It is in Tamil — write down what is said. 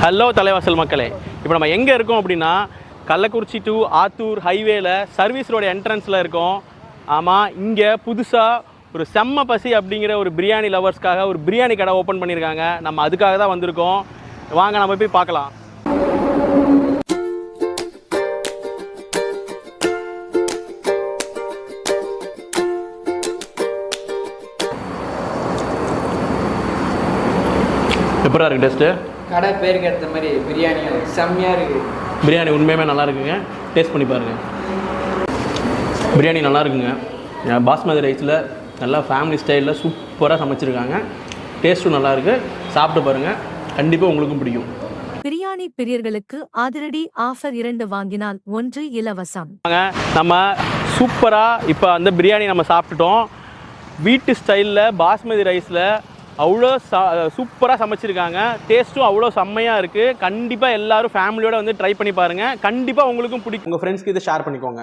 ஹலோ தலைவாசல் மக்களே, இப்போ நம்ம எங்கே இருக்கோம் அப்படின்னா கள்ளக்குறிச்சி டு ஆத்தூர் ஹைவேல சர்வீஸ் ரோடு என்ட்ரன்ஸில் இருக்கோம். ஆமாம், இங்கே புதுசாக ஒரு செம்ம பசி அப்படிங்கிற ஒரு பிரியாணி லவர்ஸ்க்காக ஒரு பிரியாணி கடை ஓப்பன் பண்ணியிருக்காங்க. நம்ம அதுக்காக தான் வந்திருக்கோம். வாங்க நம்ம போய் பார்க்கலாம். எப்படா இருக்குது டேஸ்ட்டு? கடை பேருக்கு ஏற்ற மாதிரி பிரியாணி செம்மையாக இருக்குது. பிரியாணி உண்மையுமே நல்லா இருக்குங்க. டேஸ்ட் பண்ணி பாருங்கள். பிரியாணி நல்லா இருக்குங்க. பாஸ்மதி ரைஸில் நல்லா ஃபேமிலி ஸ்டைலில் சூப்பராக சமைச்சிருக்காங்க. டேஸ்ட்டும் நல்லா இருக்குது. சாப்பிட்டு பாருங்கள், கண்டிப்பாக உங்களுக்கும் பிடிக்கும். பிரியாணி பிரியர்களுக்கு அதிரடி ஆஃபர் 2 வாங்கினால் 1 இலவசம். நம்ம சூப்பராக இப்போ அந்த பிரியாணி நம்ம சாப்பிட்டுட்டோம். வீட்டு ஸ்டைலில் பாஸ்மதி ரைஸில் அவ்வளோ சூப்பராக சமைச்சிருக்காங்க. டேஸ்ட்டும் அவ்வளோ செம்மையாக இருக்குது. கண்டிப்பாக எல்லோரும் ஃபேமிலியோடு வந்து ட்ரை பண்ணி பாருங்கள். கண்டிப்பாக உங்களுக்கும் பிடிக்கும். உங்கள் ஃப்ரெண்ட்ஸ்க்கு இதை ஷேர் பண்ணிக்கோங்க.